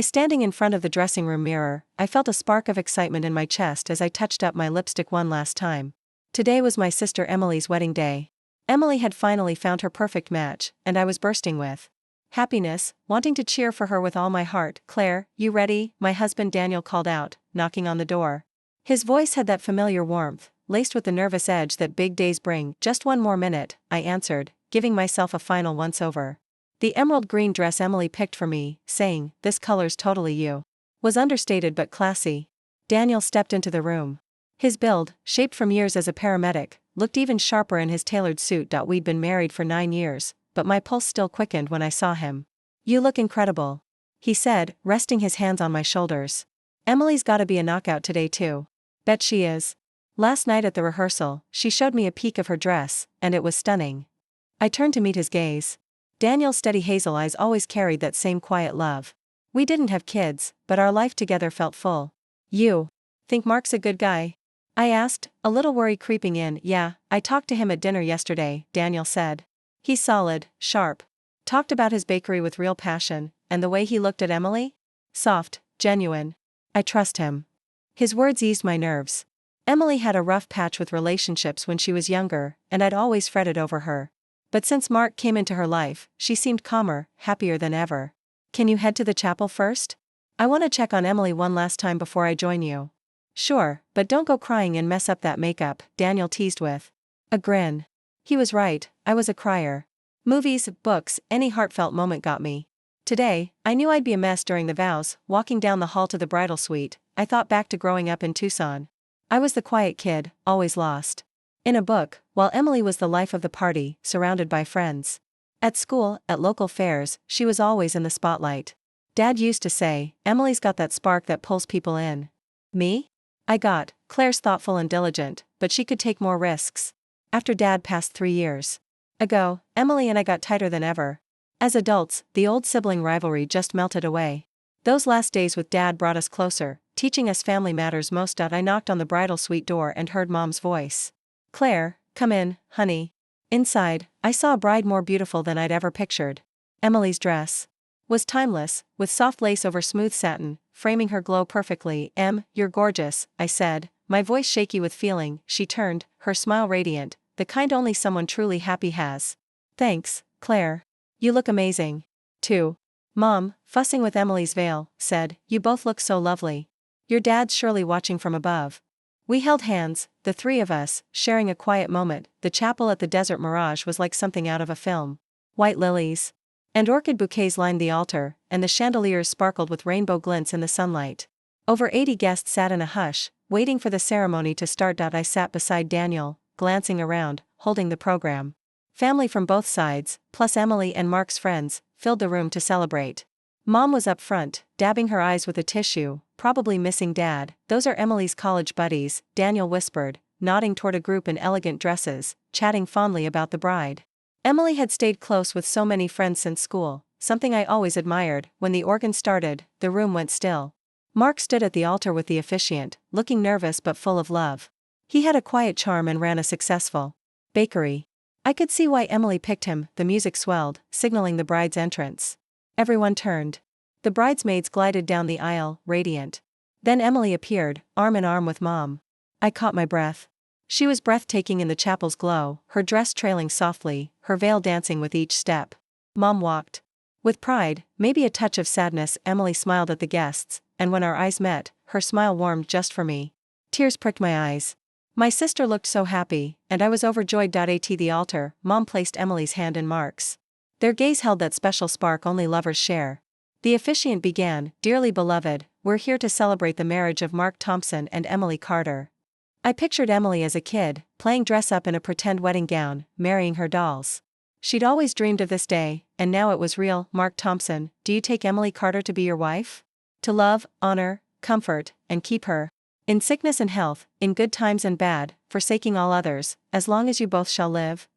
Standing in front of the dressing room mirror, I felt a spark of excitement in my chest as I touched up my lipstick one last time. Today was my sister Emily's wedding day. Emily had finally found her perfect match, and I was bursting with happiness, wanting to cheer for her with all my heart. "Claire, you ready?" my husband Daniel called out, knocking on the door. His voice had that familiar warmth, laced with the nervous edge that big days bring. "Just one more minute," I answered, giving myself a final once-over. The emerald green dress Emily picked for me, saying, "This color's totally you," was understated but classy. Daniel stepped into the room. His build, shaped from years as a paramedic, looked even sharper in his tailored suit. We'd been married for 9 years, but my pulse still quickened when I saw him. "You look incredible," he said, resting his hands on my shoulders. "Emily's gotta be a knockout today too." "Bet she is. Last night at the rehearsal, she showed me a peek of her dress, and it was stunning." I turned to meet his gaze. Daniel's steady hazel eyes always carried that same quiet love. We didn't have kids, but our life together felt full. "You think Mark's a good guy?" I asked, a little worry creeping in. "Yeah, I talked to him at dinner yesterday," Daniel said. "He's solid, sharp. Talked about his bakery with real passion, and the way he looked at Emily? Soft, genuine. I trust him." His words eased my nerves. Emily had a rough patch with relationships when she was younger, and I'd always fretted over her. But since Mark came into her life, she seemed calmer, happier than ever. "Can you head to the chapel first? I want to check on Emily one last time before I join you." "Sure, but don't go crying and mess up that makeup," Daniel teased with a grin. He was right, I was a crier. Movies, books, any heartfelt moment got me. Today, I knew I'd be a mess during the vows. Walking down the hall to the bridal suite, I thought back to growing up in Tucson. I was the quiet kid, always lost in a book, while Emily was the life of the party, surrounded by friends. At school, at local fairs, she was always in the spotlight. Dad used to say, "Emily's got that spark that pulls people in." Me? Claire's thoughtful and diligent, but she could take more risks. After Dad passed 3 years ago, Emily and I got tighter than ever. As adults, the old sibling rivalry just melted away. Those last days with Dad brought us closer, teaching us family matters most. I knocked on the bridal suite door and heard Mom's voice. "Claire, come in, honey." Inside, I saw a bride more beautiful than I'd ever pictured. Emily's dress was timeless, with soft lace over smooth satin, framing her glow perfectly. "You're gorgeous," I said, my voice shaky with feeling. She turned, her smile radiant, the kind only someone truly happy has. "Thanks, Claire. You look amazing." "Too." Mom, fussing with Emily's veil, said, "You both look so lovely. Your dad's surely watching from above." We held hands, the 3 of us, sharing a quiet moment. The chapel at the Desert Mirage was like something out of a film. White lilies and orchid bouquets lined the altar, and the chandeliers sparkled with rainbow glints in the sunlight. Over 80 guests sat in a hush, waiting for the ceremony to start. I sat beside Daniel, glancing around, holding the program. Family from both sides, plus Emily and Mark's friends, filled the room to celebrate. Mom was up front, dabbing her eyes with a tissue, probably missing Dad. "Those are Emily's college buddies," Daniel whispered, nodding toward a group in elegant dresses, chatting fondly about the bride. Emily had stayed close with so many friends since school, something I always admired. When the organ started, the room went still. Mark stood at the altar with the officiant, looking nervous but full of love. He had a quiet charm and ran a successful bakery. I could see why Emily picked him. The music swelled, signaling the bride's entrance. Everyone turned. The bridesmaids glided down the aisle, radiant. Then Emily appeared, arm in arm with Mom. I caught my breath. She was breathtaking in the chapel's glow, her dress trailing softly, her veil dancing with each step. Mom walked with pride, maybe a touch of sadness. Emily smiled at the guests, and when our eyes met, her smile warmed just for me. Tears pricked my eyes. My sister looked so happy, and I was overjoyed. At the altar, Mom placed Emily's hand in Mark's. Their gaze held that special spark only lovers share. The officiant began, "Dearly beloved, we're here to celebrate the marriage of Mark Thompson and Emily Carter." I pictured Emily as a kid, playing dress-up in a pretend wedding gown, marrying her dolls. She'd always dreamed of this day, and now it was real. "Mark Thompson, do you take Emily Carter to be your wife? To love, honor, comfort, and keep her in sickness and health, in good times and bad, forsaking all others, as long as you both shall live?"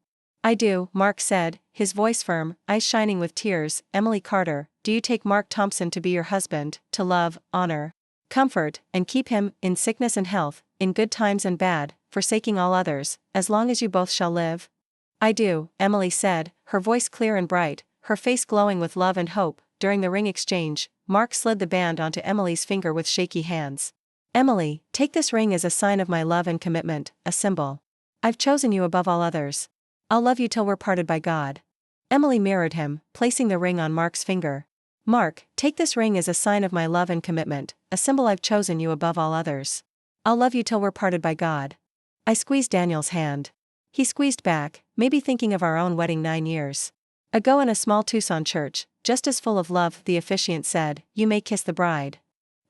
"I do," Mark said, his voice firm, eyes shining with tears. "Emily Carter, do you take Mark Thompson to be your husband, to love, honor, comfort, and keep him, in sickness and health, in good times and bad, forsaking all others, as long as you both shall live?" "I do," Emily said, her voice clear and bright, her face glowing with love and hope. During the ring exchange, Mark slid the band onto Emily's finger with shaky hands. "Emily, take this ring as a sign of my love and commitment, a symbol. I've chosen you above all others. I'll love you till we're parted by God." Emily mirrored him, placing the ring on Mark's finger. "Mark, take this ring as a sign of my love and commitment, a symbol I've chosen you above all others. I'll love you till we're parted by God." I squeezed Daniel's hand. He squeezed back, maybe thinking of our own wedding 9 years ago in a small Tucson church, just as full of love. The officiant said, "You may kiss the bride."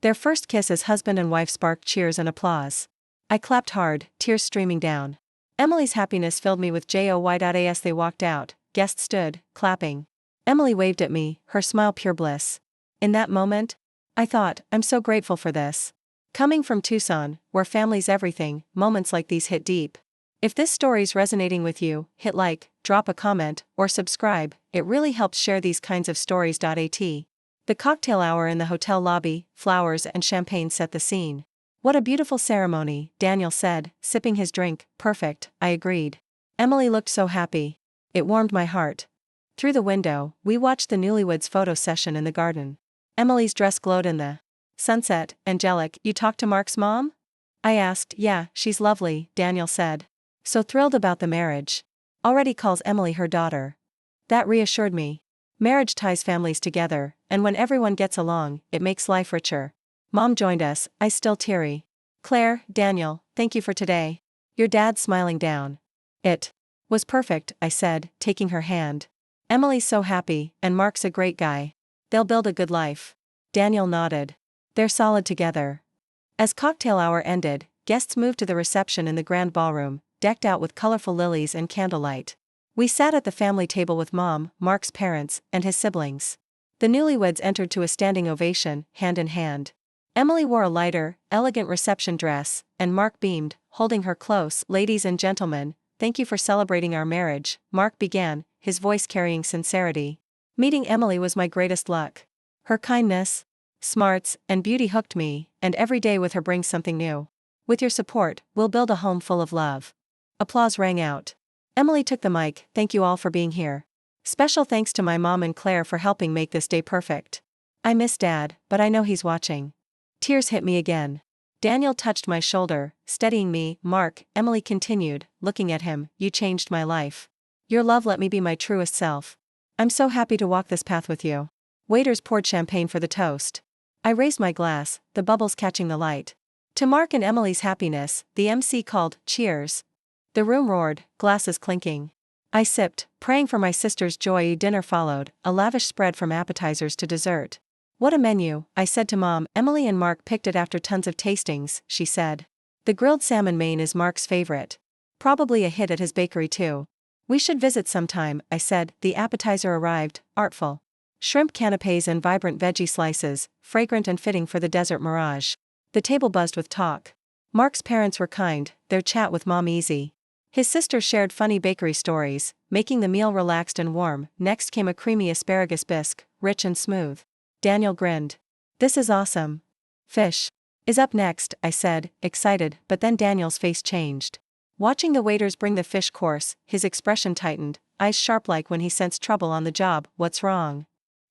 Their first kiss as husband and wife sparked cheers and applause. I clapped hard, tears streaming down. Emily's happiness filled me with joy. As they walked out, guests stood, clapping. Emily waved at me, her smile pure bliss. In that moment, I thought, I'm so grateful for this. Coming from Tucson, where family's everything, moments like these hit deep. If this story's resonating with you, hit like, drop a comment, or subscribe. It really helps share these kinds of stories. The cocktail hour in the hotel lobby, flowers and champagne set the scene. "What a beautiful ceremony," Daniel said, sipping his drink. "Perfect," I agreed. Emily looked so happy. It warmed my heart. Through the window, we watched the newlyweds photo session in the garden. Emily's dress glowed in the sunset. "Angelic, you talked to Mark's mom?" I asked. "Yeah, she's lovely," Daniel said. "So thrilled about the marriage. Already calls Emily her daughter." That reassured me. Marriage ties families together, and when everyone gets along, it makes life richer. Mom joined us, eyes still teary. "Claire, Daniel, thank you for today." Your dad smiling down. "It was perfect," I said, taking her hand. "Emily's so happy, and Mark's a great guy. They'll build a good life." Daniel nodded. "They're solid together." As cocktail hour ended, guests moved to the reception in the grand ballroom, decked out with colorful lilies and candlelight. We sat at the family table with Mom, Mark's parents, and his siblings. The newlyweds entered to a standing ovation, hand in hand. Emily wore a lighter, elegant reception dress, and Mark beamed, holding her close. "Ladies and gentlemen, thank you for celebrating our marriage," Mark began, his voice carrying sincerity. "Meeting Emily was my greatest luck. Her kindness, smarts, and beauty hooked me, and every day with her brings something new. With your support, we'll build a home full of love." Applause rang out. Emily took the mic. "Thank you all for being here. Special thanks to my mom and Claire for helping make this day perfect. I miss Dad, but I know he's watching." Tears hit me again. Daniel touched my shoulder, steadying me. "Mark," Emily continued, looking at him, "you changed my life. Your love let me be my truest self. I'm so happy to walk this path with you." Waiters poured champagne for the toast. I raised my glass, the bubbles catching the light. To Mark and Emily's happiness, the MC called, "Cheers." The room roared, glasses clinking. I sipped, praying for my sister's joy. Dinner followed, a lavish spread from appetizers to dessert. "What a menu," I said to Mom. "Emily and Mark picked it after tons of tastings," she said. "The grilled salmon main is Mark's favorite. Probably a hit at his bakery too." "We should visit sometime," I said. The appetizer arrived, artful. Shrimp canapes and vibrant veggie slices, fragrant and fitting for the desert mirage. The table buzzed with talk. Mark's parents were kind, their chat with Mom easy. His sister shared funny bakery stories, making the meal relaxed and warm. Next came a creamy asparagus bisque, rich and smooth. Daniel grinned. "This is awesome." "Fish is up next," I said, excited, but then Daniel's face changed. Watching the waiters bring the fish course, his expression tightened, eyes sharp like when he sensed trouble on the job. "What's wrong?"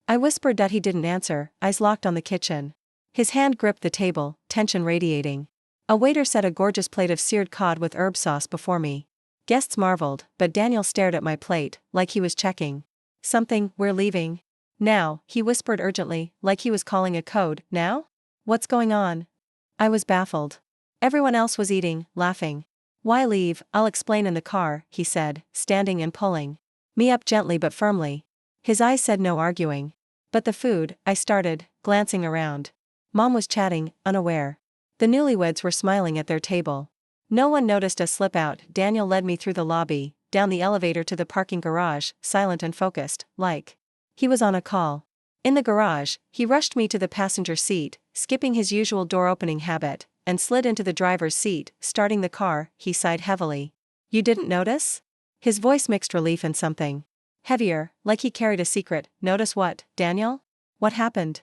I whispered that. He didn't answer, eyes locked on the kitchen. His hand gripped the table, tension radiating. A waiter set a gorgeous plate of seared cod with herb sauce before me. Guests marveled, but Daniel stared at my plate, like he was checking something. "We're leaving now," he whispered urgently, like he was calling a code. "Now? What's going on?" I was baffled. Everyone else was eating, laughing. "Why leave? I'll explain in the car," he said, standing and pulling me up gently but firmly. His eyes said no arguing. "But the food," I started, glancing around. Mom was chatting, unaware. The newlyweds were smiling at their table. No one noticed us slip out. Daniel led me through the lobby, down the elevator to the parking garage, silent and focused, like he was on a call. In the garage, he rushed me to the passenger seat, skipping his usual door-opening habit, and slid into the driver's seat. Starting the car, he sighed heavily. "You didn't notice?" His voice mixed relief and something heavier, like he carried a secret. "Notice what, Daniel? What happened?"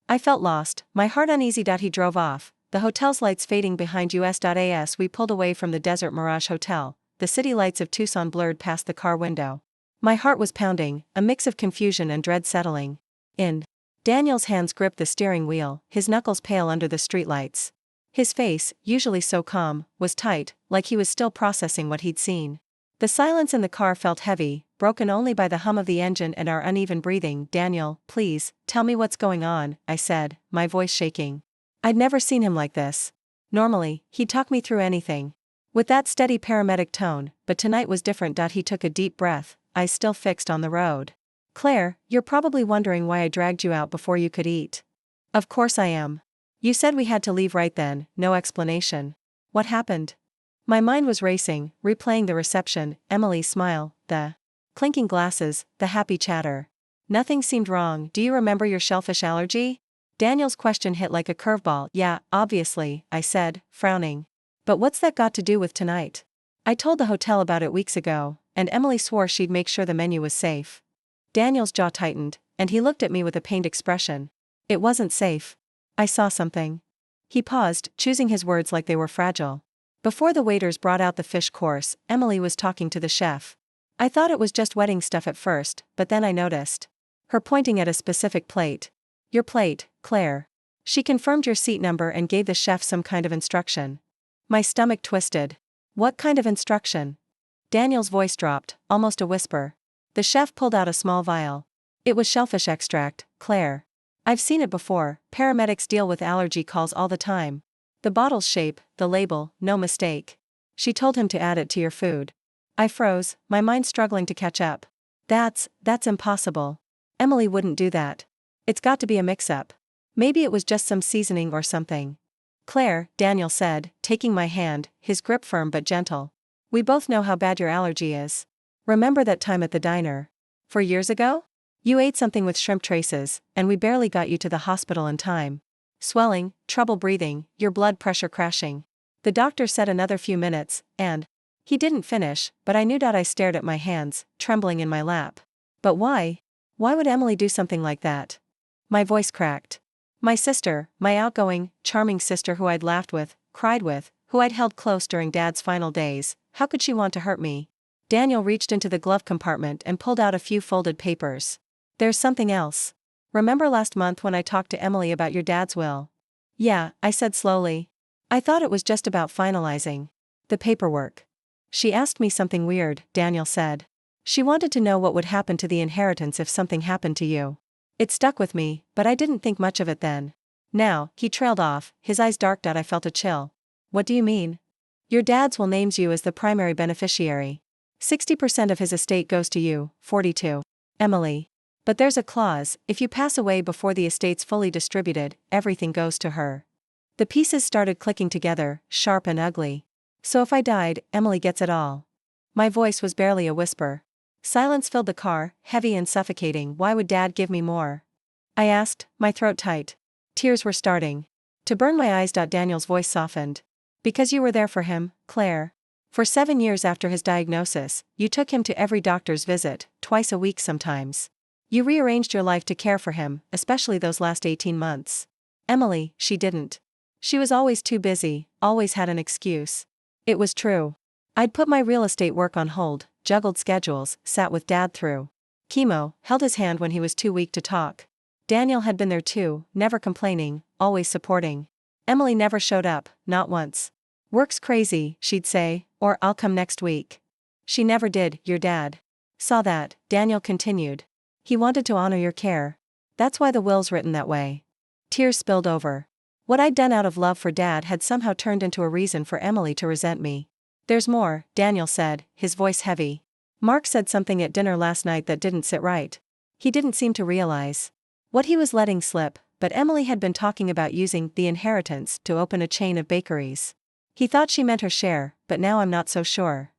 I felt lost, my heart uneasy. He drove off, the hotel's lights fading behind us. As we pulled away from the Desert Mirage Hotel, the city lights of Tucson blurred past the car window. My heart was pounding, a mix of confusion and dread settling in. Daniel's hands gripped the steering wheel, his knuckles pale under the streetlights. His face, usually so calm, was tight, like he was still processing what he'd seen. The silence in the car felt heavy, broken only by the hum of the engine and our uneven breathing. "Daniel, please, tell me what's going on," I said, my voice shaking. I'd never seen him like this. Normally, he'd talk me through anything, with that steady paramedic tone, but tonight was different. He took a deep breath, eyes still fixed on the road. "Claire, you're probably wondering why I dragged you out before you could eat." "Of course I am. You said we had to leave right then, no explanation. What happened?" My mind was racing, replaying the reception, Emily's smile, the clinking glasses, the happy chatter. Nothing seemed wrong. "Do you remember your shellfish allergy?" Daniel's question hit like a curveball. "Yeah, obviously," I said, frowning. "But what's that got to do with tonight?" "I told the hotel about it weeks ago, and Emily swore she'd make sure the menu was safe." Daniel's jaw tightened, and he looked at me with a pained expression. "It wasn't safe. I saw something." He paused, choosing his words like they were fragile. "Before the waiters brought out the fish course, Emily was talking to the chef. I thought it was just wedding stuff at first, but then I noticed her pointing at a specific plate. 'Your plate, Claire.' She confirmed your seat number and gave the chef some kind of instruction." My stomach twisted. "What kind of instruction?" Daniel's voice dropped, almost a whisper. The chef pulled out a small vial. "It was shellfish extract, Claire. I've seen it before, paramedics deal with allergy calls all the time. The bottle's shape, the label, no mistake. She told him to add it to your food." I froze, my mind struggling to catch up. That's impossible. Emily wouldn't do that. It's got to be a mix-up. Maybe it was just some seasoning or something." "Claire," Daniel said, taking my hand, his grip firm but gentle. "We both know how bad your allergy is. Remember that time at the diner 4 years ago? You ate something with shrimp traces, and we barely got you to the hospital in time. Swelling, trouble breathing, your blood pressure crashing. The doctor said another few minutes, and..." He didn't finish, but I knew that. I stared at my hands, trembling in my lap. "But why? Why would Emily do something like that?" My voice cracked. My sister, my outgoing, charming sister who I'd laughed with, cried with, who I'd held close during Dad's final days, how could she want to hurt me? Daniel reached into the glove compartment and pulled out a few folded papers. "There's something else. Remember last month when I talked to Emily about your dad's will?" "Yeah," I said slowly. "I thought it was just about finalizing the paperwork." "She asked me something weird," Daniel said. "She wanted to know what would happen to the inheritance if something happened to you." It stuck with me, but I didn't think much of it then. Now, he trailed off, his eyes dark. I felt a chill. "What do you mean?" "Your dad's will names you as the primary beneficiary. 60% of his estate goes to you, 42. Emily. But there's a clause, if you pass away before the estate's fully distributed, everything goes to her." The pieces started clicking together, sharp and ugly. "So if I died, Emily gets it all." My voice was barely a whisper. Silence filled the car, heavy and suffocating. "Why would Dad give me more?" I asked, my throat tight. Tears were starting to burn my eyes. Daniel's voice softened. "Because you were there for him, Claire. For 7 years after his diagnosis, you took him to every doctor's visit, twice a week sometimes. You rearranged your life to care for him, especially those last 18 months. Emily, she didn't. She was always too busy, always had an excuse." It was true. I'd put my real estate work on hold, juggled schedules, sat with Dad through chemo, held his hand when he was too weak to talk. Daniel had been there too, never complaining, always supporting. Emily never showed up, not once. "Work's crazy," she'd say, or "I'll come next week." She never did. "Your dad saw that," Daniel continued. "He wanted to honor your care. That's why the will's written that way." Tears spilled over. What I'd done out of love for Dad had somehow turned into a reason for Emily to resent me. "There's more," Daniel said, his voice heavy. "Mark said something at dinner last night that didn't sit right. He didn't seem to realize what he was letting slip, but Emily had been talking about using the inheritance to open a chain of bakeries. He thought she meant her share, but now I'm not so sure."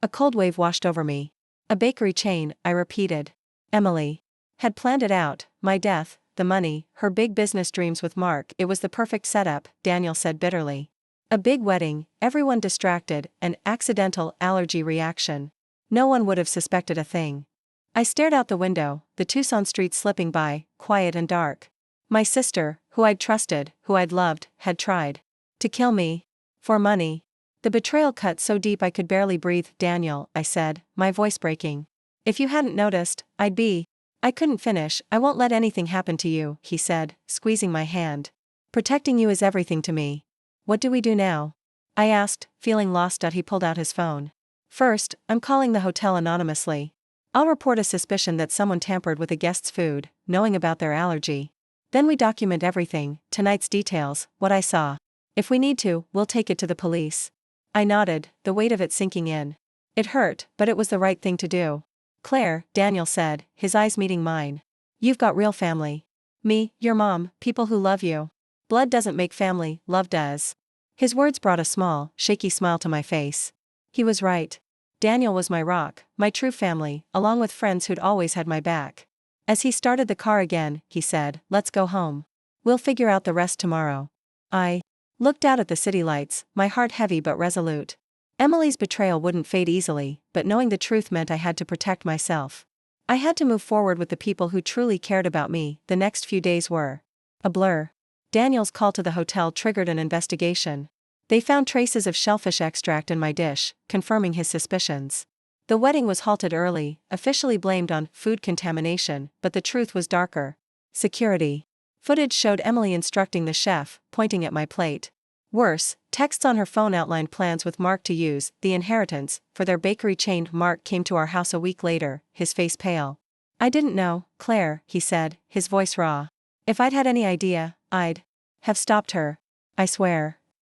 A cold wave washed over me. "A bakery chain," I repeated. Emily had planned it out, my death, the money, her big business dreams with Mark. It was the perfect setup, Daniel said bitterly. A big wedding, everyone distracted, an accidental allergy reaction. No one would have suspected a thing. I stared out the window, the Tucson streets slipping by, quiet and dark. My sister, who I'd trusted, who I'd loved, had tried to kill me. For money. The betrayal cut so deep I could barely breathe. "Daniel," I said, my voice breaking. "If you hadn't noticed, I'd be..." I couldn't finish. I won't let anything happen to you, he said, squeezing my hand. Protecting you is everything to me. What do we do now? I asked, feeling lost. He pulled out his phone. First, I'm calling the hotel anonymously. I'll report a suspicion that someone tampered with a guest's food, knowing about their allergy. Then we document everything, tonight's details, what I saw. If we need to, we'll take it to the police. I nodded, the weight of it sinking in. It hurt, but it was the right thing to do. Claire, Daniel said, his eyes meeting mine. You've got real family. Me, your mom, people who love you. Blood doesn't make family, love does. His words brought a small, shaky smile to my face. He was right. Daniel was my rock, my true family, along with friends who'd always had my back. As he started the car again, he said, let's go home. We'll figure out the rest tomorrow. I looked out at the city lights, my heart heavy but resolute. Emily's betrayal wouldn't fade easily, but knowing the truth meant I had to protect myself. I had to move forward with the people who truly cared about me. The next few days were a blur. Daniel's call to the hotel triggered an investigation. They found traces of shellfish extract in my dish, confirming his suspicions. The wedding was halted early, officially blamed on food contamination, but the truth was darker. Security. Footage showed Emily instructing the chef, pointing at my plate. Worse, texts on her phone outlined plans with Mark to use the inheritance for their bakery chain. Mark came to our house a week later, his face pale. I didn't know, Claire, he said, his voice raw. If I'd had any idea, I'd have stopped her. I swear.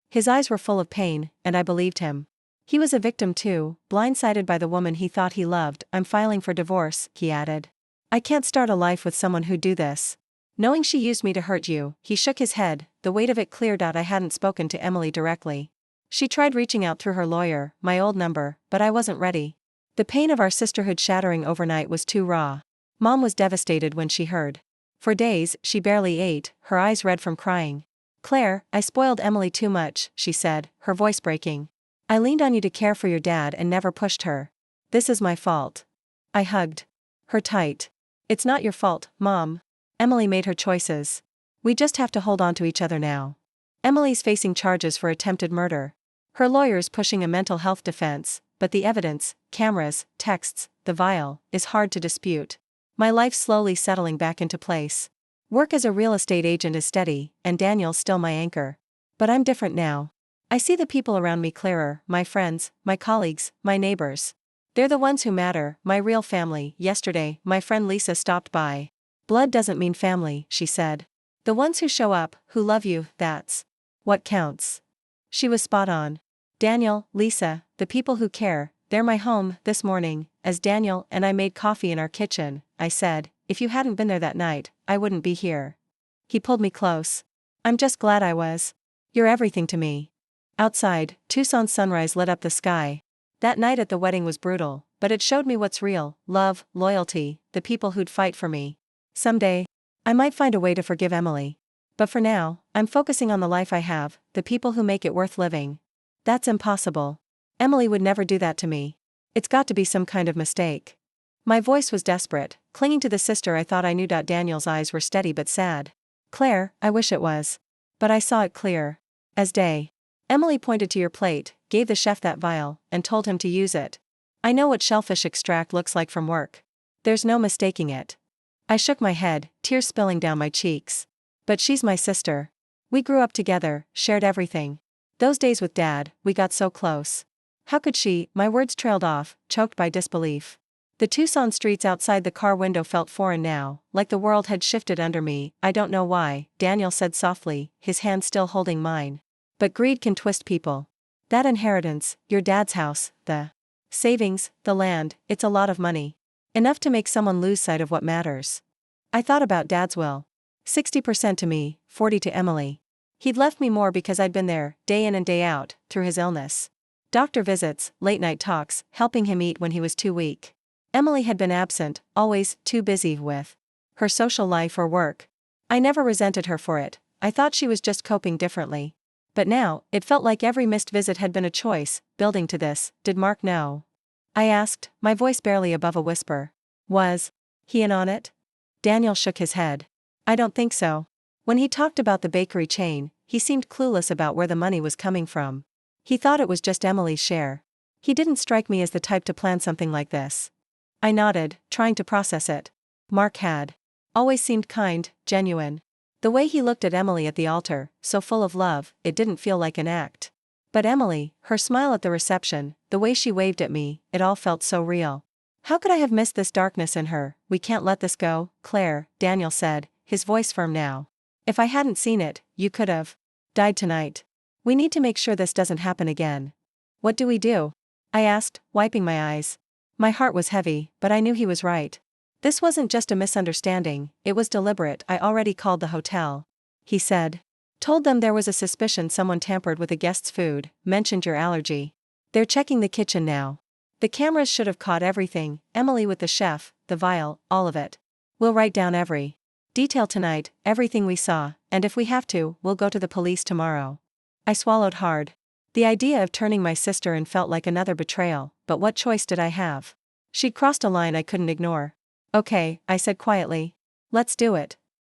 His eyes were full of pain, and I believed him. He was a victim too, blindsided by the woman he thought he loved. I'm filing for divorce, he added. I can't start a life with someone who'd do this. Knowing she used me to hurt you, he shook his head, the weight of it cleared out. I hadn't spoken to Emily directly. She tried reaching out through her lawyer, my old number, but I wasn't ready. The pain of our sisterhood shattering overnight was too raw. Mom was devastated when she heard. For days, she barely ate, her eyes red from crying. Claire, I spoiled Emily too much, she said, her voice breaking. I leaned on you to care for your dad and never pushed her. This is my fault. I hugged her tight. It's not your fault, Mom. Emily made her choices. We just have to hold on to each other now. Emily's facing charges for attempted murder. Her lawyer's pushing a mental health defense, but the evidence, cameras, texts, the vial, is hard to dispute. My life slowly settling back into place. Work as a real estate agent is steady, and Daniel's still my anchor. But I'm different now. I see the people around me clearer, my friends, my colleagues, my neighbors. They're the ones who matter, my real family. Yesterday, my friend Lisa stopped by. Blood doesn't mean family, she said. The ones who show up, who love you, that's what counts. She was spot on. Daniel, Lisa, the people who care, they're my home. This morning, as Daniel and I made coffee in our kitchen, I said, if you hadn't been there that night, I wouldn't be here. He pulled me close. I'm just glad I was. You're everything to me. Outside, Tucson's sunrise lit up the sky. That night at the wedding was brutal, but it showed me what's real: love, loyalty, the people who'd fight for me. Someday, I might find a way to forgive Emily. But for now, I'm focusing on the life I have, the people who make it worth living. That's impossible. Emily would never do that to me. It's got to be some kind of mistake. My voice was desperate, clinging to the sister I thought I knew. Daniel's eyes were steady but sad. Claire, I wish it was. But I saw it clear as day. Emily pointed to your plate, gave the chef that vial, and told him to use it. I know what shellfish extract looks like from work. There's no mistaking it. I shook my head, tears spilling down my cheeks. But she's my sister. We grew up together, shared everything. Those days with Dad, we got so close. How could she? My words trailed off, choked by disbelief. The Tucson streets outside the car window felt foreign now, like the world had shifted under me. I don't know why, Daniel said softly, his hand still holding mine. But greed can twist people. That inheritance, your dad's house, the savings, the land, it's a lot of money. Enough to make someone lose sight of what matters. I thought about Dad's will. 60% to me, 40% to Emily. He'd left me more because I'd been there, day in and day out, through his illness. Doctor visits, late-night talks, helping him eat when he was too weak. Emily had been absent, always too busy with her social life or work. I never resented her for it. I thought she was just coping differently. But now, it felt like every missed visit had been a choice, building to this. Did Mark know? I asked, my voice barely above a whisper. Was he in on it? Daniel shook his head. I don't think so. When he talked about the bakery chain, he seemed clueless about where the money was coming from. He thought it was just Emily's share. He didn't strike me as the type to plan something like this. I nodded, trying to process it. Mark had always seemed kind, genuine. The way he looked at Emily at the altar, so full of love, it didn't feel like an act. But Emily, her smile at the reception, the way she waved at me, it all felt so real. How could I have missed this darkness in her? We can't let this go, Claire, Daniel said, his voice firm now. If I hadn't seen it, you could have died tonight. We need to make sure this doesn't happen again. What do we do? I asked, wiping my eyes. My heart was heavy, but I knew he was right. This wasn't just a misunderstanding, it was deliberate. I already called the hotel. He said. Told them there was a suspicion someone tampered with a guest's food, mentioned your allergy. They're checking the kitchen now. The cameras should have caught everything, Emily with the chef, the vial, all of it. We'll write down every detail tonight, everything we saw, and if we have to, we'll go to the police tomorrow. I swallowed hard. The idea of turning my sister in felt like another betrayal, but what choice did I have? She'd crossed a line I couldn't ignore. Okay, I said quietly. Let's do it.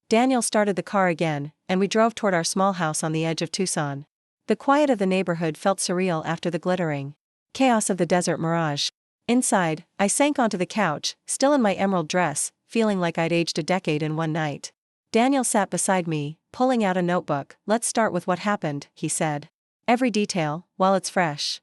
Daniel started the car again, and we drove toward our small house on the edge of Tucson. The quiet of the neighborhood felt surreal after the glittering chaos of the desert mirage. Inside, I sank onto the couch, still in my emerald dress, feeling like I'd aged a decade in one night. Daniel sat beside me, pulling out a notebook. Let's start with what happened, he said. Every detail, while it's fresh.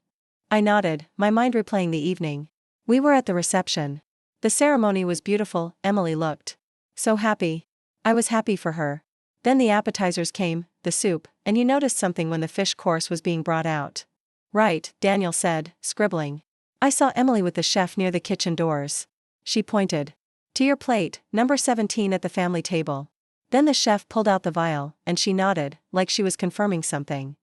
I nodded, my mind replaying the evening. We were at the reception. The ceremony was beautiful, Emily looked so happy. I was happy for her. Then the appetizers came, the soup, and you noticed something when the fish course was being brought out. Right, Daniel said, scribbling. I saw Emily with the chef near the kitchen doors. She pointed. To your plate, number 17 at the family table. Then the chef pulled out the vial, and she nodded, like she was confirming something.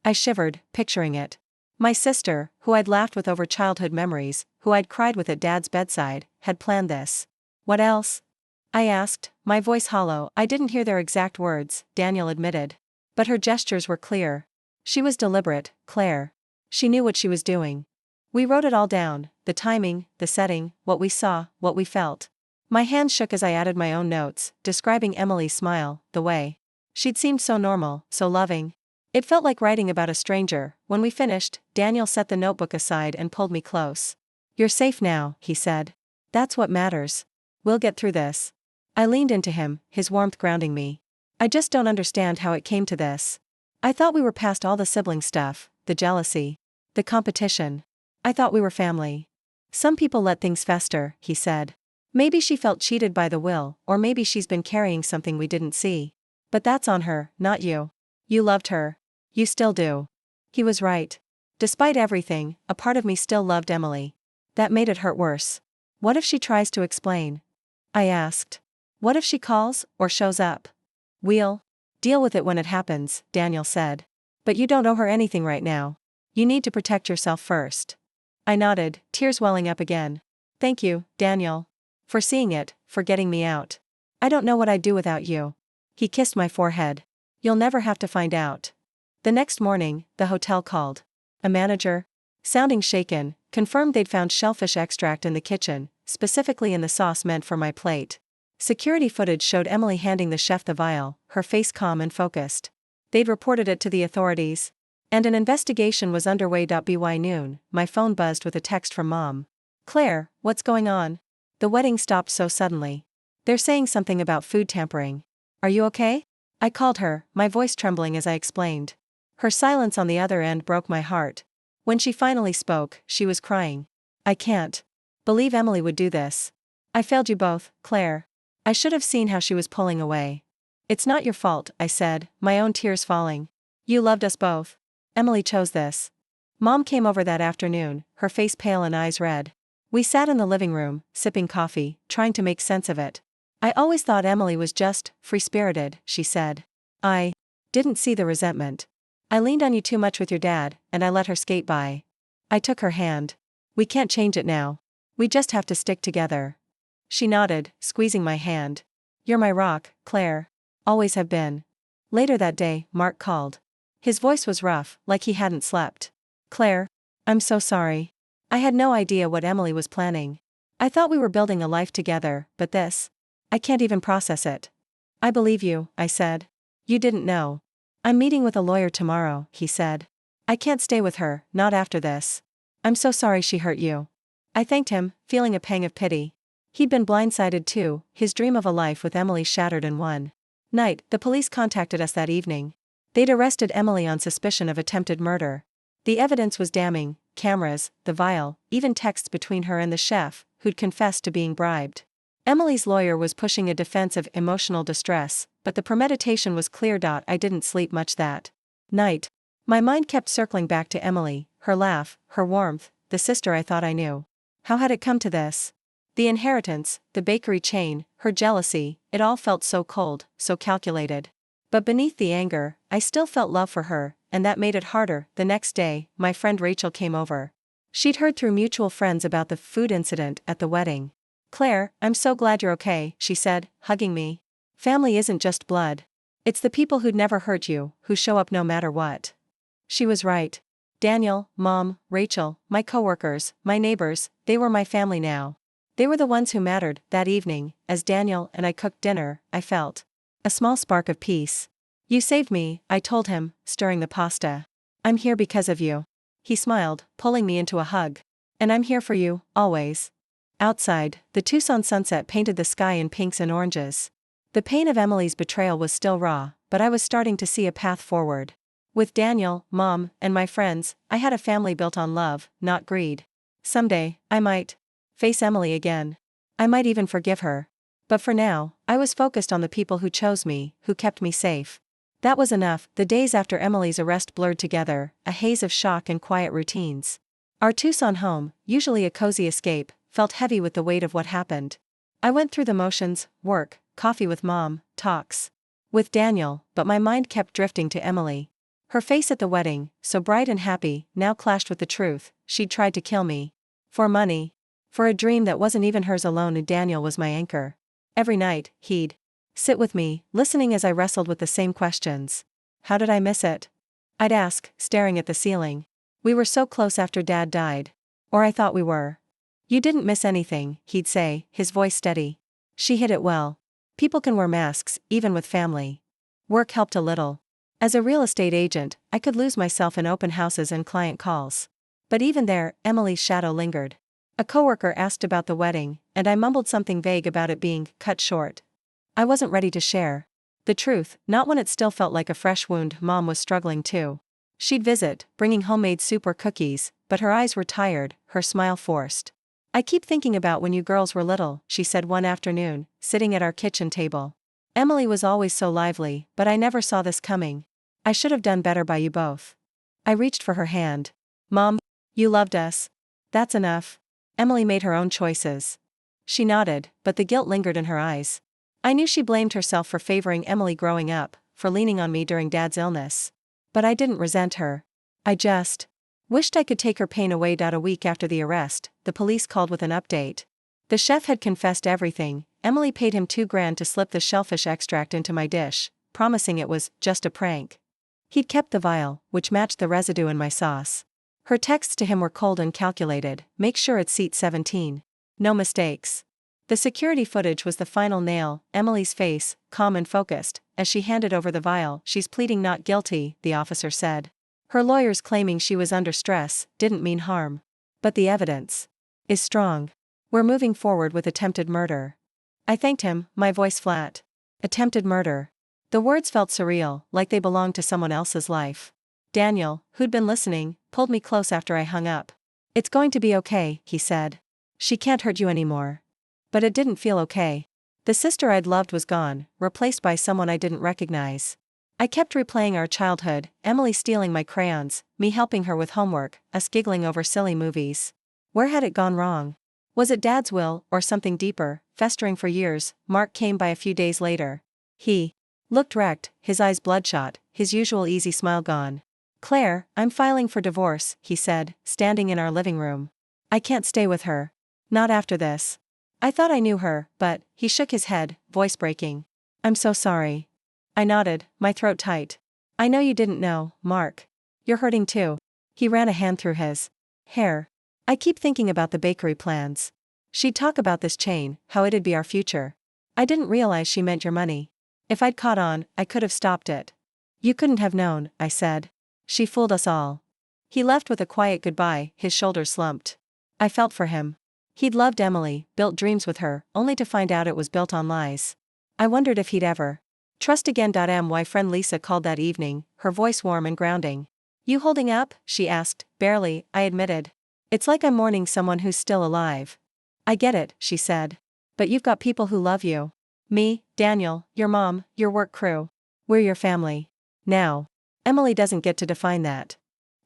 I shivered, picturing it. My sister, who I'd laughed with over childhood memories, who I'd cried with at Dad's bedside, had planned this. What else? I asked, my voice hollow. I didn't hear their exact words, Daniel admitted. But her gestures were clear. She was deliberate, Claire. She knew what she was doing. We wrote it all down, the timing, the setting, what we saw, what we felt. My hands shook as I added my own notes, describing Emily's smile, the way she'd seemed so normal, so loving. It felt like writing about a stranger. When we finished, Daniel set the notebook aside and pulled me close. You're safe now, he said. That's what matters. We'll get through this. I leaned into him, his warmth grounding me. I just don't understand how it came to this. I thought we were past all the sibling stuff, the jealousy, the competition. I thought we were family. Some people let things fester, he said. Maybe she felt cheated by the will, or maybe she's been carrying something we didn't see. But that's on her, not you. You loved her. You still do. He was right. Despite everything, a part of me still loved Emily. That made it hurt worse. What if she tries to explain? I asked. What if she calls, or shows up? We'll deal with it when it happens, Daniel said. But you don't owe her anything right now. You need to protect yourself first. I nodded, tears welling up again. Thank you, Daniel. For seeing it, for getting me out. I don't know what I'd do without you. He kissed my forehead. You'll never have to find out. The next morning, the hotel called. A manager, sounding shaken, confirmed they'd found shellfish extract in the kitchen, specifically in the sauce meant for my plate. Security footage showed Emily handing the chef the vial, her face calm and focused. They'd reported it to the authorities. And an investigation was underway. By noon, my phone buzzed with a text from Mom. Claire, what's going on? The wedding stopped so suddenly. They're saying something about food tampering. Are you okay? I called her, my voice trembling as I explained. Her silence on the other end broke my heart. When she finally spoke, she was crying. I can't believe Emily would do this. I failed you both, Claire. I should have seen how she was pulling away. It's not your fault, I said, my own tears falling. You loved us both. Emily chose this. Mom came over that afternoon, her face pale and eyes red. We sat in the living room, sipping coffee, trying to make sense of it. I always thought Emily was just free-spirited, she said. I didn't see the resentment. I leaned on you too much with your dad, and I let her skate by. I took her hand. We can't change it now. We just have to stick together. She nodded, squeezing my hand. You're my rock, Claire. Always have been. Later that day, Mark called. His voice was rough, like he hadn't slept. Claire, I'm so sorry. I had no idea what Emily was planning. I thought we were building a life together, but this. I can't even process it. I believe you, I said. You didn't know. I'm meeting with a lawyer tomorrow, he said. I can't stay with her, not after this. I'm so sorry she hurt you. I thanked him, feeling a pang of pity. He'd been blindsided too, his dream of a life with Emily shattered in one night. The police contacted us that evening. They'd arrested Emily on suspicion of attempted murder. The evidence was damning: cameras, the vial, even texts between her and the chef, who'd confessed to being bribed. Emily's lawyer was pushing a defense of emotional distress, but the premeditation was clear. I didn't sleep much that night. My mind kept circling back to Emily, her laugh, her warmth, the sister I thought I knew. How had it come to this? The inheritance, the bakery chain, her jealousy, it all felt so cold, so calculated. But beneath the anger, I still felt love for her, and that made it harder. The next day, my friend Rachel came over. She'd heard through mutual friends about the food incident at the wedding. "Claire, I'm so glad you're okay," she said, hugging me. "Family isn't just blood. It's the people who'd never hurt you, who show up no matter what." She was right. Daniel, Mom, Rachel, my coworkers, my neighbors, they were my family now. They were the ones who mattered. That evening, as Daniel and I cooked dinner, I felt a small spark of peace. "You saved me," I told him, stirring the pasta. "I'm here because of you." He smiled, pulling me into a hug. "And I'm here for you, always." Outside, the Tucson sunset painted the sky in pinks and oranges. The pain of Emily's betrayal was still raw, but I was starting to see a path forward. With Daniel, Mom, and my friends, I had a family built on love, not greed. Someday, I might face Emily again. I might even forgive her. But for now, I was focused on the people who chose me, who kept me safe. That was enough. The days after Emily's arrest blurred together, a haze of shock and quiet routines. Our Tucson home, usually a cozy escape, felt heavy with the weight of what happened. I went through the motions: work, coffee with Mom, talks with Daniel, but my mind kept drifting to Emily. Her face at the wedding, so bright and happy, now clashed with the truth: she'd tried to kill me. For money. For a dream that wasn't even hers alone. And Daniel was my anchor. Every night, he'd sit with me, listening as I wrestled with the same questions. How did I miss it? I'd ask, staring at the ceiling. We were so close after Dad died. Or I thought we were. "You didn't miss anything," he'd say, his voice steady. She hid it well. People can wear masks, even with family. Work helped a little. As a real estate agent, I could lose myself in open houses and client calls. But even there, Emily's shadow lingered. A coworker asked about the wedding, and I mumbled something vague about it being cut short. I wasn't ready to share the truth, not when it still felt like a fresh wound. Mom was struggling too. She'd visit, bringing homemade soup or cookies, but her eyes were tired, her smile forced. "I keep thinking about when you girls were little," she said one afternoon, sitting at our kitchen table. "Emily was always so lively, but I never saw this coming. I should have done better by you both." I reached for her hand. "Mom, you loved us. That's enough." Emily made her own choices. She nodded, but the guilt lingered in her eyes. I knew she blamed herself for favoring Emily growing up, for leaning on me during Dad's illness. But I didn't resent her. I just wished I could take her pain away. A week after the arrest, the police called with an update. The chef had confessed everything. Emily paid him $2,000 to slip the shellfish extract into my dish, promising it was just a prank. He'd kept the vial, which matched the residue in my sauce. Her texts to him were cold and calculated: "Make sure it's seat 17. No mistakes." The security footage was the final nail: Emily's face, calm and focused, as she handed over the vial. "She's pleading not guilty," the officer said. "Her lawyers claiming she was under stress, didn't mean harm. But the evidence is strong. We're moving forward with attempted murder." I thanked him, my voice flat. Attempted murder. The words felt surreal, like they belonged to someone else's life. Daniel, who'd been listening, pulled me close after I hung up. "It's going to be okay," he said. "She can't hurt you anymore." But it didn't feel okay. The sister I'd loved was gone, replaced by someone I didn't recognize. I kept replaying our childhood: Emily stealing my crayons, me helping her with homework, us giggling over silly movies. Where had it gone wrong? Was it Dad's will, or something deeper, festering for years? Mark came by a few days later. He looked wrecked, his eyes bloodshot, his usual easy smile gone. "Claire, I'm filing for divorce," he said, standing in our living room. "I can't stay with her. Not after this." I thought I knew her, but he shook his head, voice breaking. "I'm so sorry." I nodded, my throat tight. "I know you didn't know, Mark. You're hurting too." He ran a hand through his hair. "I keep thinking about the bakery plans. She'd talk about this chain, how it'd be our future. I didn't realize she meant your money. If I'd caught on, I could have stopped it." "You couldn't have known," I said. "She fooled us all." He left with a quiet goodbye, his shoulders slumped. I felt for him. He'd loved Emily, built dreams with her, only to find out it was built on lies. I wondered if he'd ever trust again. My friend Lisa called that evening, her voice warm and grounding. "You holding up?" she asked. "Barely," I admitted. "It's like I'm mourning someone who's still alive." "I get it," she said. "But you've got people who love you. Me, Daniel, your mom, your work crew. We're your family. Now. Emily doesn't get to define that."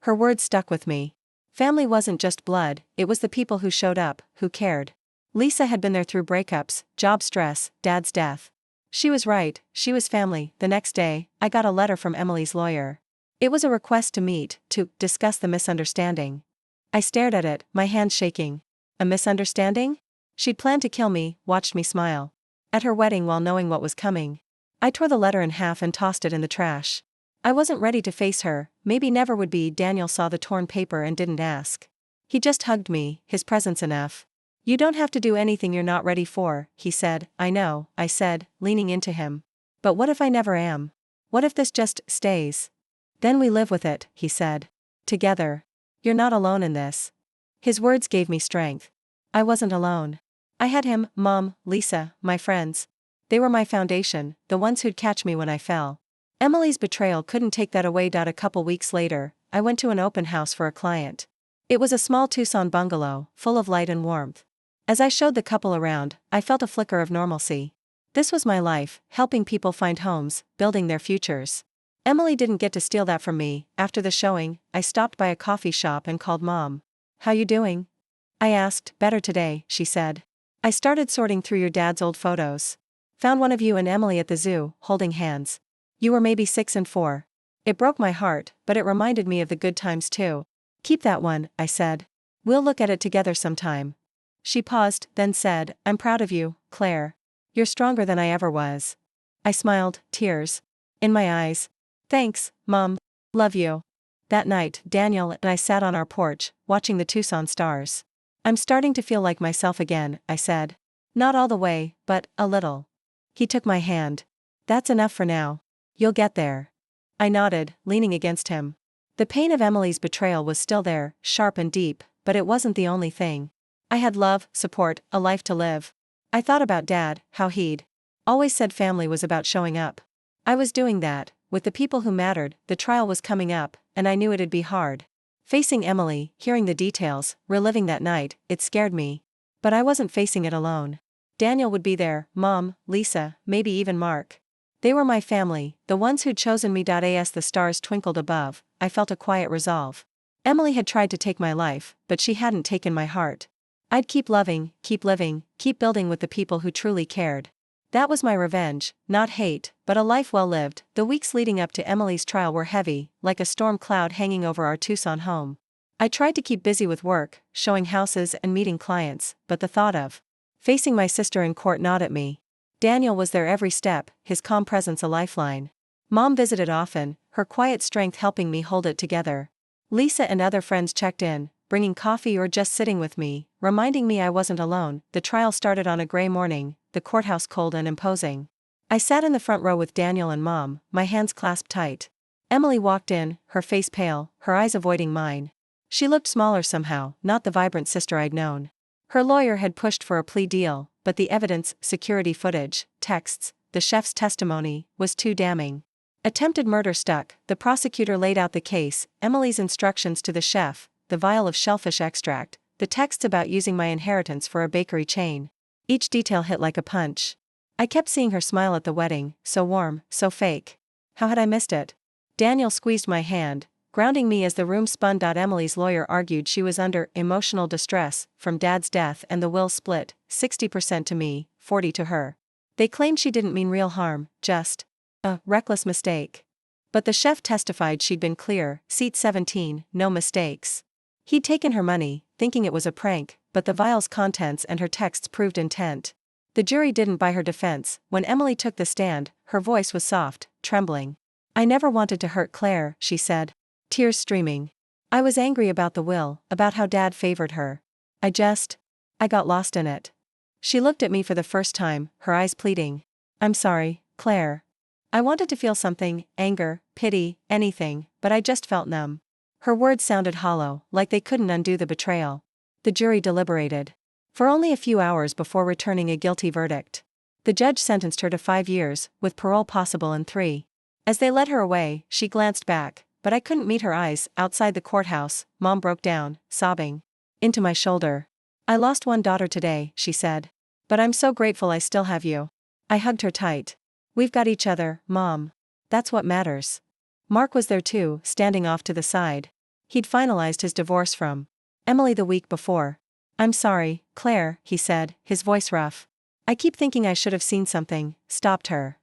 Her words stuck with me. Family wasn't just blood, it was the people who showed up, who cared. Lisa had been there through breakups, job stress, Dad's death. She was right, she was family. The next day, I got a letter from Emily's lawyer. It was a request to meet, to discuss the misunderstanding. I stared at it, my hands shaking. A misunderstanding? She'd planned to kill me, watched me smile at her wedding while knowing what was coming. I tore the letter in half and tossed it in the trash. I wasn't ready to face her, maybe never would be. Daniel saw the torn paper and didn't ask. He just hugged me, his presence enough. "You don't have to do anything you're not ready for," he said. "I know," I said, leaning into him. "But what if I never am? What if this just stays?" "Then we live with it," he said. "Together. You're not alone in this." His words gave me strength. I wasn't alone. I had him, Mom, Lisa, my friends. They were my foundation, the ones who'd catch me when I fell. Emily's betrayal couldn't take that away. A couple weeks later, I went to an open house for a client. It was a small Tucson bungalow, full of light and warmth. As I showed the couple around, I felt a flicker of normalcy. This was my life, helping people find homes, building their futures. Emily didn't get to steal that from me. After the showing, I stopped by a coffee shop and called Mom. "How you doing?" I asked. "Better today," she said. "I started sorting through your dad's old photos. Found one of you and Emily at the zoo, holding hands. You were maybe 6 and 4. It broke my heart, but it reminded me of the good times too." "Keep that one," I said. "We'll look at it together sometime." She paused, then said, "I'm proud of you, Claire. You're stronger than I ever was." I smiled, tears in my eyes. "Thanks, Mom. Love you." That night, Daniel and I sat on our porch, watching the Tucson stars. "I'm starting to feel like myself again," I said. "Not all the way, but a little." He took my hand. "That's enough for now. You'll get there." I nodded, leaning against him. The pain of Emily's betrayal was still there, sharp and deep, but it wasn't the only thing. I had love, support, a life to live. I thought about Dad, how he'd always said family was about showing up. I was doing that, with the people who mattered. The trial was coming up, and I knew it'd be hard. Facing Emily, hearing the details, reliving that night, it scared me. But I wasn't facing it alone. Daniel would be there, Mom, Lisa, maybe even Mark. They were my family, the ones who'd chosen me. As the stars twinkled above, I felt a quiet resolve. Emily had tried to take my life, but she hadn't taken my heart. I'd keep loving, keep living, keep building with the people who truly cared. That was my revenge, not hate, but a life well lived. The weeks leading up to Emily's trial were heavy, like a storm cloud hanging over our Tucson home. I tried to keep busy with work, showing houses and meeting clients, but the thought of facing my sister in court gnawed at me. Daniel was there every step, his calm presence a lifeline. Mom visited often, her quiet strength helping me hold it together. Lisa and other friends checked in, bringing coffee or just sitting with me, reminding me I wasn't alone. The trial started on a gray morning, the courthouse cold and imposing. I sat in the front row with Daniel and Mom, my hands clasped tight. Emily walked in, her face pale, her eyes avoiding mine. She looked smaller somehow, not the vibrant sister I'd known. Her lawyer had pushed for a plea deal, but the evidence, security footage, texts, the chef's testimony, was too damning. Attempted murder stuck. The prosecutor laid out the case, Emily's instructions to the chef, the vial of shellfish extract, the texts about using my inheritance for a bakery chain. Each detail hit like a punch. I kept seeing her smile at the wedding, so warm, so fake. How had I missed it? Daniel squeezed my hand, grounding me as the room spun. Emily's lawyer argued she was under emotional distress from Dad's death and the will split, 60% to me, 40% to her. They claimed she didn't mean real harm, just a reckless mistake. But the chef testified she'd been clear, seat 17, no mistakes. He'd taken her money, thinking it was a prank, but the vial's contents and her texts proved intent. The jury didn't buy her defense. When Emily took the stand, her voice was soft, trembling. "I never wanted to hurt Claire," she said. Tears streaming. "I was angry about the will, about how Dad favored her. I got lost in it." She looked at me for the first time, her eyes pleading. "I'm sorry, Claire. I wanted to feel something, anger, pity, anything, but I just felt numb." Her words sounded hollow, like they couldn't undo the betrayal. The jury deliberated. for only a few hours before returning a guilty verdict. The judge sentenced her to 5 years, with parole possible in 3. As they led her away, she glanced back, but I couldn't meet her eyes. Outside the courthouse, Mom broke down, sobbing into my shoulder. "I lost one daughter today," she said. "But I'm so grateful I still have you." I hugged her tight. "We've got each other, Mom. That's what matters." Mark was there too, standing off to the side. He'd finalized his divorce from Emily the week before. "I'm sorry, Claire," he said, his voice rough. "I keep thinking I should have seen something, stopped her."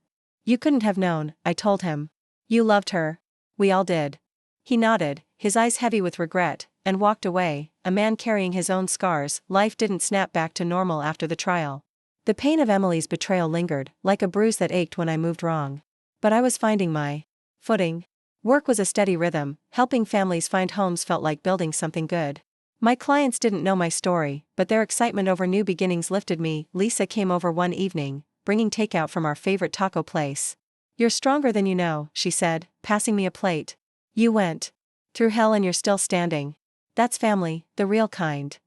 "You couldn't have known," I told him. "You loved her. We all did." He nodded, his eyes heavy with regret, and walked away, a man carrying his own scars. Life didn't snap back to normal after the trial. The pain of Emily's betrayal lingered, like a bruise that ached when I moved wrong. But I was finding my footing. Work was a steady rhythm, helping families find homes felt like building something good. My clients didn't know my story, but their excitement over new beginnings lifted me. Lisa came over one evening, bringing takeout from our favorite taco place. "You're stronger than you know," she said, passing me a plate. "You went through hell and you're still standing. That's family, the real kind."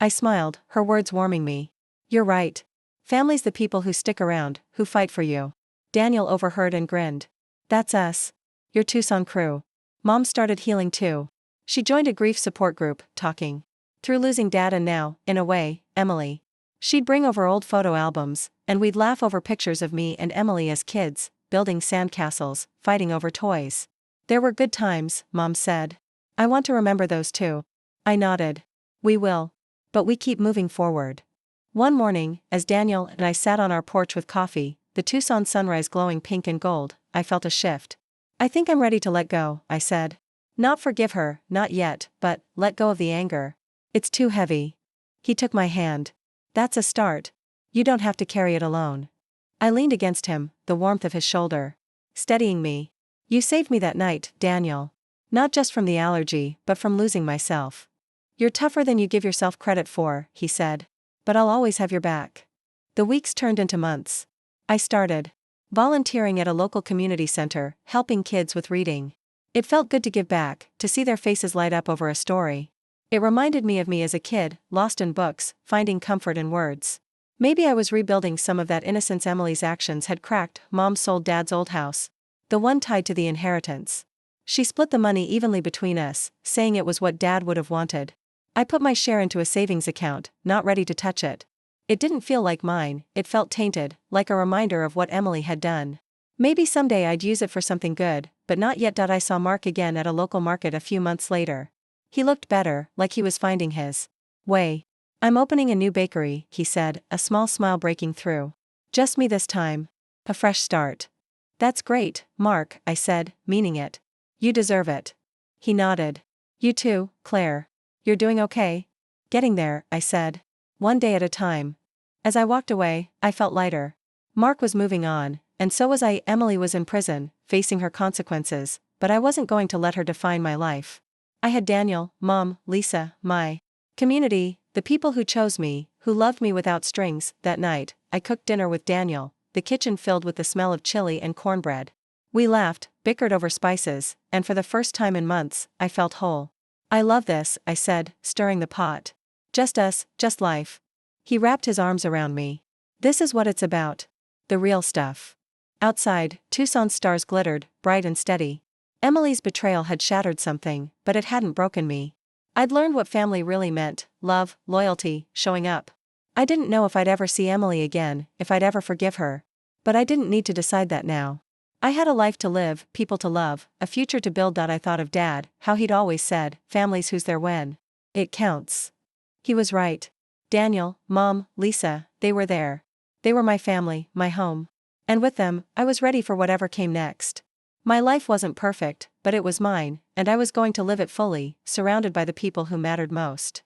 I smiled, her words warming me. "You're right. Family's the people who stick around, who fight for you." Daniel overheard and grinned. "That's us. Your Tucson crew." Mom started healing too. She joined a grief support group, talking through losing Dad and now, in a way, Emily. She'd bring over old photo albums, and we'd laugh over pictures of me and Emily as kids, building sandcastles, fighting over toys. "There were good times," Mom said. "I want to remember those too." I nodded. "We will. But we keep moving forward." One morning, as Daniel and I sat on our porch with coffee, the Tucson sunrise glowing pink and gold, I felt a shift. "I think I'm ready to let go," I said. "Not forgive her, not yet, but let go of the anger. It's too heavy." He took my hand. "That's a start. You don't have to carry it alone." I leaned against him, the warmth of his shoulder steadying me. "You saved me that night, Daniel. Not just from the allergy, but from losing myself." "You're tougher than you give yourself credit for," he said. "But I'll always have your back." The weeks turned into months. I started volunteering at a local community center, helping kids with reading. It felt good to give back, to see their faces light up over a story. It reminded me of me as a kid, lost in books, finding comfort in words. Maybe I was rebuilding some of that innocence Emily's actions had cracked. Mom sold Dad's old house, the one tied to the inheritance. She split the money evenly between us, saying it was what Dad would have wanted. I put my share into a savings account, not ready to touch it. It didn't feel like mine, it felt tainted, like a reminder of what Emily had done. Maybe someday I'd use it for something good, but not yet. I saw Mark again at a local market a few months later. He looked better, like he was finding his way. "I'm opening a new bakery," he said, a small smile breaking through. "Just me this time. A fresh start." "That's great, Mark," I said, meaning it. "You deserve it." He nodded. "You too, Claire. You're doing okay?" "Getting there," I said. "One day at a time." As I walked away, I felt lighter. Mark was moving on, and so was I. Emily was in prison, facing her consequences, but I wasn't going to let her define my life. I had Daniel, Mom, Lisa, my community, the people who chose me, who loved me without strings. That night, I cooked dinner with Daniel, the kitchen filled with the smell of chili and cornbread. We laughed, bickered over spices, and for the first time in months, I felt whole. "I love this," I said, stirring the pot. "Just us, just life." He wrapped his arms around me. "This is what it's about. The real stuff." Outside, Tucson's stars glittered, bright and steady. Emily's betrayal had shattered something, but it hadn't broken me. I'd learned what family really meant: love, loyalty, showing up. I didn't know if I'd ever see Emily again, if I'd ever forgive her. But I didn't need to decide that now. I had a life to live, people to love, a future to build. I thought of Dad, how he'd always said, "Family's who's there when it counts." He was right. Daniel, Mom, Lisa, they were there. They were my family, my home. And with them, I was ready for whatever came next. My life wasn't perfect, but it was mine, and I was going to live it fully, surrounded by the people who mattered most.